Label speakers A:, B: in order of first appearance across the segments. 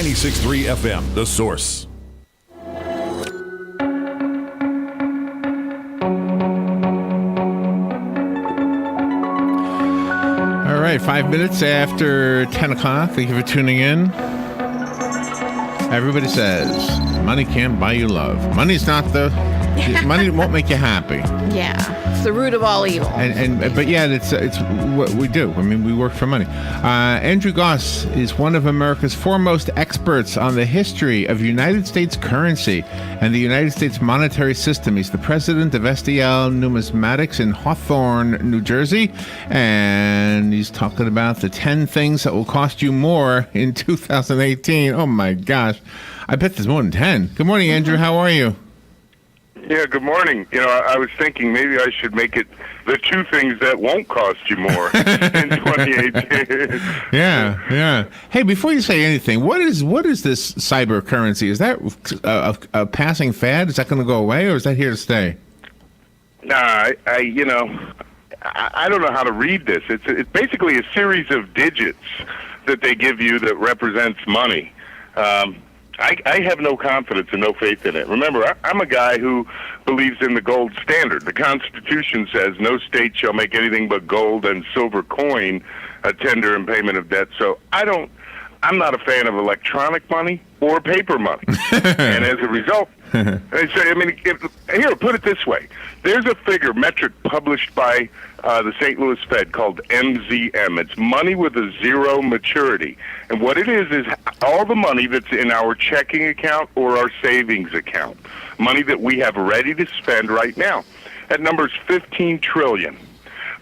A: 96.3 FM, The Source.
B: All right, 5 minutes after 10 o'clock. Thank you for tuning in. Everybody says money can't buy you love. Money's not money won't make you happy.
C: Yeah, it's the root of all evil.
B: But yeah, it's what we do. I mean, we work for money. Andrew Gause is one of America's foremost experts on the history of United States currency and the United States monetary system. He's the president of SDL Numismatics in Hawthorne, New Jersey, and he's talking about the 10 things that will cost you more in 2018. Oh my gosh, I bet there's more than 10. Good morning, Andrew. How are you?
D: Yeah, good morning. I was thinking maybe I should make it the 2 things that won't cost you more in 2018.
B: Yeah. Hey, before you say anything, what is this cyber currency? Is that a passing fad? Is that going to go away, or is that here to stay?
D: Nah, I don't know how to read this. It's basically a series of digits that they give you that represents money. I have no confidence and no faith in it. Remember, I'm a guy who believes in the gold standard. The Constitution says no state shall make anything but gold and silver coin a tender in payment of debt. So I'm not a fan of electronic money or paper money. And as a result, here, put it this way. There's a metric published by the St. Louis Fed called MZM. It's money with a zero maturity. And what it is all the money that's in our checking account or our savings account, money that we have ready to spend right now. That number's $15 trillion.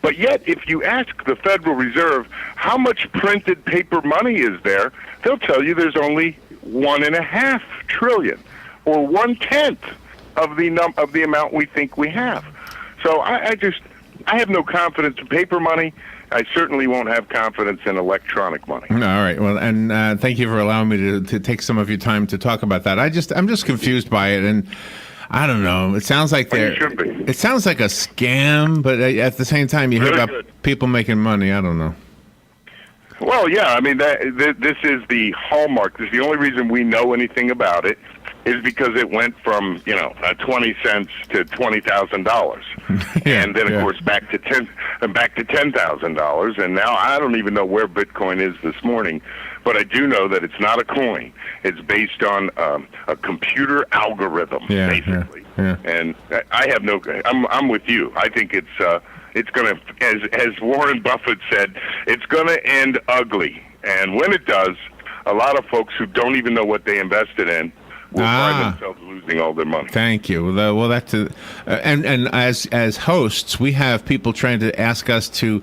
D: But yet, if you ask the Federal Reserve how much printed paper money is there, they'll tell you there's only $1.5 trillion, or 1/10 of the amount we think we have. So I have no confidence in paper money. I certainly won't have confidence in electronic money.
B: All right. Well, and thank you for allowing me to take some of your time to talk about that. I'm just confused by it, and I don't know. It sounds like it sounds like a scam, but at the same time, you hear about people making money. I don't know.
D: Well, yeah. I mean, this is the hallmark. This is the only reason we know anything about it is because it went from 20 cents to $20,000, and then of course back to $10,000, and now I don't even know where Bitcoin is this morning, but I do know that it's not a coin. It's based on a computer algorithm, basically. Yeah. And I have I'm with you. I think it's going to, as Warren Buffett said, it's going to end ugly, and when it does, a lot of folks who don't even know what they invested in will find themselves losing all their money.
B: Thank you. Well, that's and as hosts, we have people trying to ask us to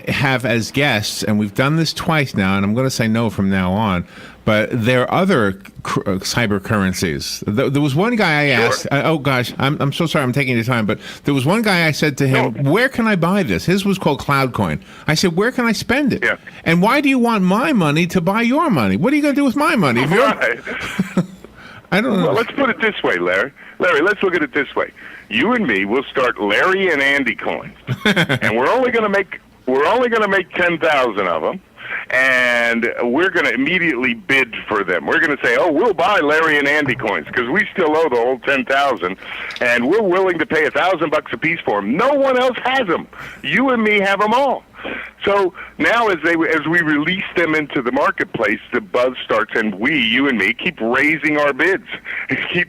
B: have as guests, and we've done this twice now, and I'm going to say no from now on. But there are other cyber currencies. There was one guy I asked. Oh gosh, I'm so sorry. I'm taking your time, but there was one guy I said to him, "Where can I buy this?" His was called CloudCoin. I said, "Where can I spend it?"
D: Yeah.
B: And why do you want my money to buy your money? What are you going to do with my money? If
D: right.
B: I don't know.
D: Well, let's put it this way, Larry. Larry, let's look at it this way. You and me will start Larry and Andy coins, and we're only going to make 10,000 of them, and we're going to immediately bid for them. We're going to say, "Oh, we'll buy Larry and Andy coins because we still owe the whole 10,000, and we're willing to pay $1,000 a piece for them. No one else has them. You and me have them all." So now, as we release them into the marketplace, the buzz starts, and you and me, keep raising our bids, keep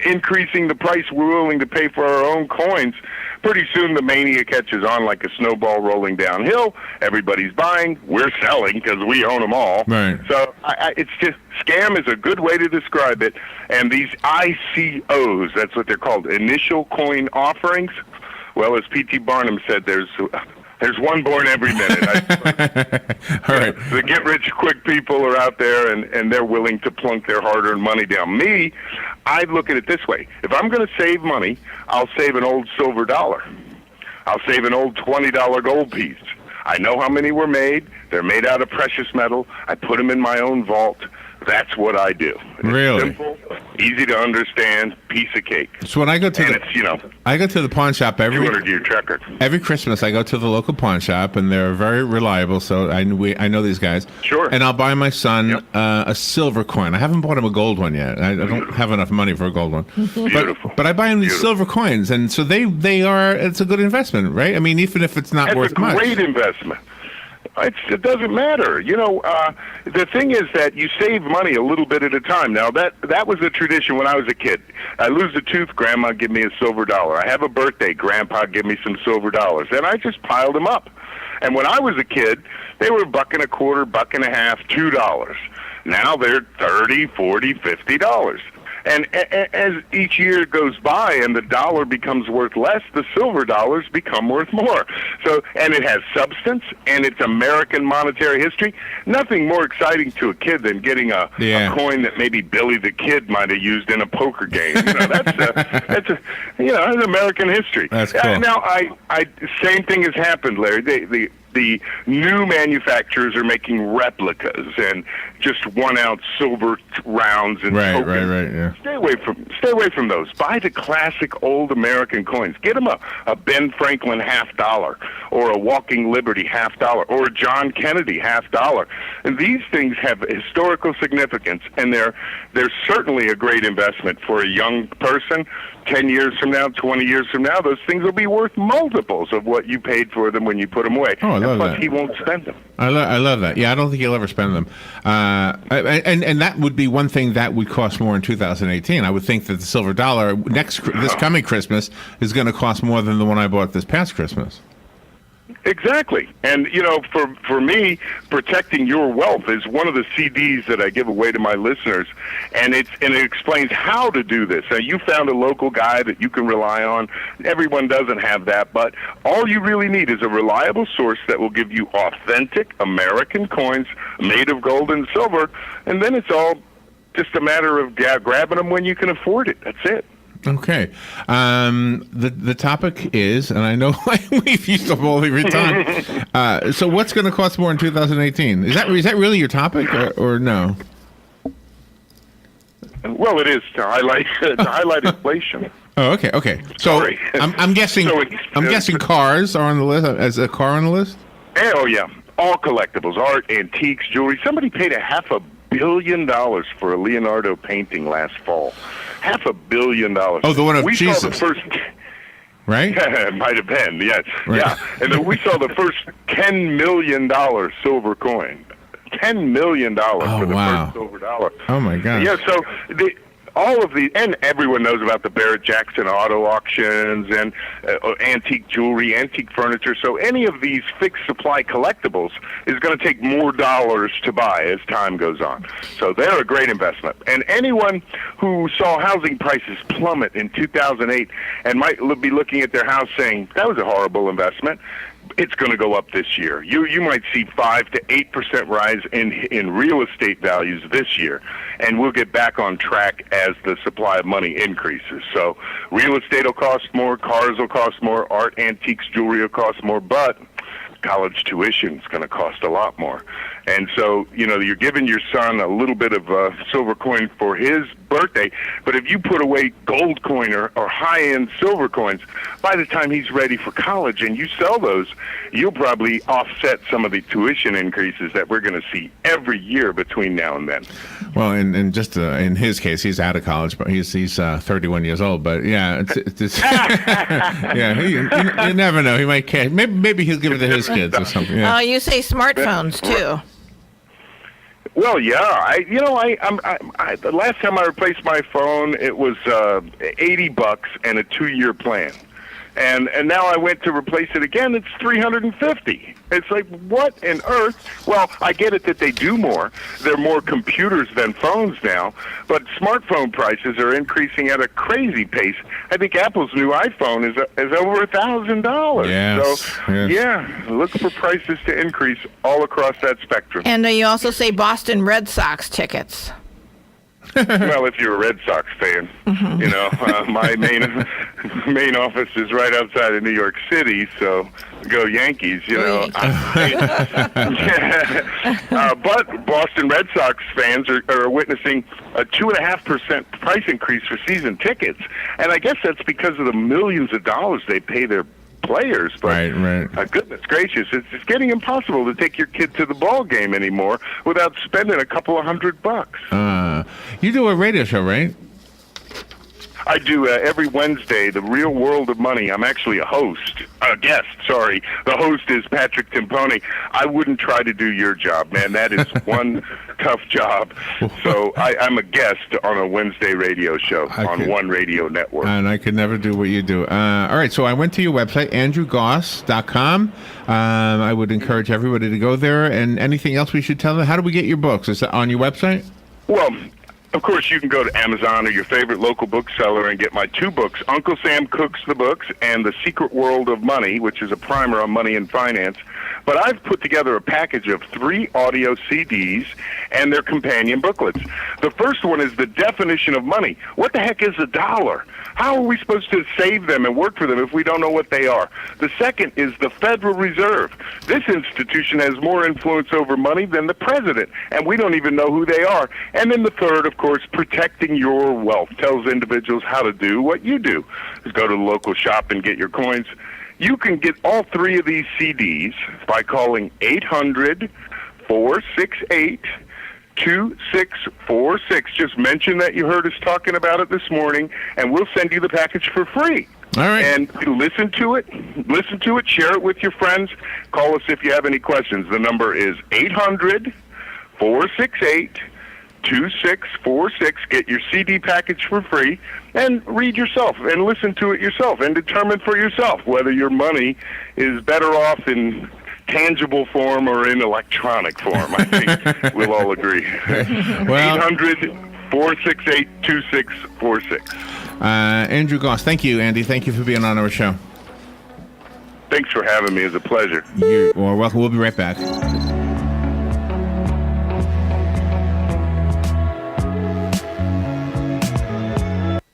D: increasing the price we're willing to pay for our own coins. Pretty soon, the mania catches on like a snowball rolling downhill. Everybody's buying, we're selling because we own them all.
B: Right.
D: So it's just scam is a good way to describe it. And these ICOs, that's what they're called, initial coin offerings. Well, as P.T. Barnum said, there's one born every minute.
B: All right.
D: The get-rich-quick people are out there, and they're willing to plunk their hard-earned money down. Me, I look at it this way. If I'm going to save money, I'll save an old silver dollar. I'll save an old $20 gold piece. I know how many were made. They're made out of precious metal. I put them in my own vault. That's what I do. It's
B: Really?
D: simple, easy to understand, piece of cake.
B: So when I go to
D: And it's,
B: I go to the pawn shop every
D: 200-year checker.
B: Every Christmas, I go to the local pawn shop, and they're very reliable. So I know these guys.
D: Sure.
B: And I'll buy my son a silver coin. I haven't bought him a gold one yet. I don't have enough money for a gold one.
D: Beautiful.
B: But I buy him these silver coins, and so they are. It's a good investment, right? I mean, even if it's not worth much.
D: It's a great investment. It doesn't matter. The thing is that you save money a little bit at a time. Now, that was a tradition when I was a kid. I lose a tooth, Grandma give me a silver dollar. I have a birthday, Grandpa give me some silver dollars. And I just piled them up. And when I was a kid, they were $1.25, $1.50, $2. Now they're $30, $40, $50. And as each year goes by and the dollar becomes worth less, the silver dollars become worth more. So, and it has substance, and it's American monetary history. Nothing more exciting to a kid than getting a coin that maybe Billy the Kid might have used in a poker game. That's American history.
B: That's cool.
D: Now, same thing has happened, Larry. The new manufacturers are making replicas and just 1 ounce silver rounds and tokens.
B: Right. Yeah.
D: Stay away from those. Buy the classic old American coins. Get them a Ben Franklin $50 or a Walking Liberty $50 or a John Kennedy $50. And these things have historical significance, and they're certainly a great investment for a young person. 10 years from now, 20 years from now, those things will be worth multiples of what you paid for them when you put them away.
B: Oh, I love that.
D: He won't spend them.
B: I love that. Yeah, I don't think he'll ever spend them. And that would be one thing that would cost more in 2018. I would think that the silver dollar this coming Christmas is going to cost more than the one I bought this past Christmas.
D: Exactly. And, for me, Protecting Your Wealth is one of the CDs that I give away to my listeners, and it explains how to do this. Now, you found a local guy that you can rely on. Everyone doesn't have that, but all you really need is a reliable source that will give you authentic American coins made of gold and silver, and then it's all just a matter of grabbing them when you can afford it. That's it.
B: Okay. The topic is, and I know we've used up all of your time. So what's going to cost more in 2018? Is that really your topic or no?
D: Well, it is to highlight inflation.
B: Oh, okay. So
D: Sorry.
B: I'm guessing cars are on the list. As a car on the list?
D: Oh yeah, all collectibles, art, antiques, jewelry. Somebody paid $500 million for a Leonardo painting last fall. $500 million.
B: Oh, the one of Jesus.
D: Saw the first.
B: Right?
D: It might have been, yes.
B: Right.
D: Yeah. And then we saw the first $10 million silver coin. $10 million for the first silver dollar.
B: Oh, my God.
D: Yeah, so all of the, and everyone knows about the Barrett Jackson auto auctions and antique jewelry, antique furniture. So any of these fixed supply collectibles is going to take more dollars to buy as time goes on. So they're a great investment. And anyone who saw housing prices plummet in 2008 and might be looking at their house saying, that was a horrible investment, it's going to go up this year. You might see 5 to 8% rise in real estate values this year, and we'll get back on track as the supply of money increases. So real estate will cost more, cars will cost more, art, antiques, jewelry will cost more, but college tuition is going to cost a lot more. And so, you're giving your son a little bit of silver coin for his birthday, but if you put away gold coin or high-end silver coins, by the time he's ready for college and you sell those, you'll probably offset some of the tuition increases that we're going to see every year between now and then.
B: Well, and just in his case, he's out of college, but he's 31 years old. But yeah, it's yeah, you never know. He might care. Maybe he'll give it to his kids or something. Yeah.
C: Oh, you say smartphones too.
D: Well, yeah. The last time I replaced my phone, it was $80 and a 2-year plan. And now I went to replace it again, it's $350. It's like, what on earth? Well, I get it that they do more. There are more computers than phones now, but smartphone prices are increasing at a crazy pace. I think Apple's new iPhone is over $1,000.
B: Yes,
D: so,
B: yes.
D: Yeah, look for prices to increase all across that spectrum.
C: And you also say Boston Red Sox tickets.
D: Well, if you're a Red Sox fan, you know, my main office is right outside of New York City, so go Yankees, you know. But Boston Red Sox fans are witnessing a 2.5% price increase for season tickets, and I guess that's because of the millions of dollars they pay their players. But
B: right.
D: Goodness gracious, it's getting impossible to take your kid to the ball game anymore without spending a couple of $100.
B: You do a radio show, right?
D: I do every Wednesday, The Real World of Money. I'm actually a guest, sorry. The host is Patrick Timpone. I wouldn't try to do your job, man. That is one tough job. So I'm a guest on a Wednesday radio show on one radio network.
B: And I could never do what you do. All right, so I went to your website, andrewgause.com. I would encourage everybody to go there. And anything else we should tell them? How do we get your books? Is that on your website?
D: Well, of course, you can go to Amazon or your favorite local bookseller and get my 2 books, Uncle Sam Cooks the Books and The Secret World of Money, which is a primer on money and finance. But I've put together a package of 3 audio CDs and their companion booklets. The first one is The Definition of Money. What the heck is a dollar? How are we supposed to save them and work for them if we don't know what they are? The second is the Federal Reserve. This institution has more influence over money than the president, and we don't even know who they are. And then the third, of course, Protecting Your Wealth, tells individuals how to do what you do. Just go to the local shop and get your coins. You can get all 3 of these CDs by calling 800-468 2646. Just mention that you heard us talking about it this morning, and we'll send you the package for free.
B: All right.
D: And listen to it, share it with your friends. Call us if you have any questions. The number is 800-468-2646. Get your CD package for free and read yourself and listen to it yourself and determine for yourself whether your money is better off in tangible form or in electronic form. I think we'll all agree.
B: Well,
D: 800-468-2646.
B: Andrew Gause, thank you, Andy. Thank you for being on our show.
D: Thanks for having me. It's a pleasure.
B: You're welcome. We'll be right back.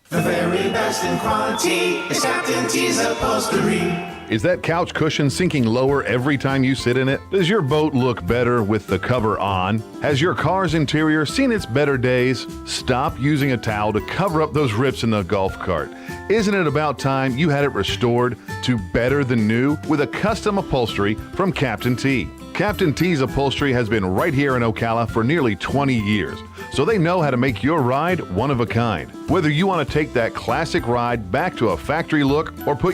E: The very best in quality is Captain T's upholstery.
F: Is that couch cushion sinking lower every time you sit in it? Does your boat look better with the cover on? Has your car's interior seen its better days? Stop using a towel to cover up those rips in the golf cart. Isn't it about time you had it restored to better than new with a custom upholstery from Captain T? Captain T's upholstery has been right here in Ocala for nearly 20 years, so they know how to make your ride one of a kind. Whether you want to take that classic ride back to a factory look or put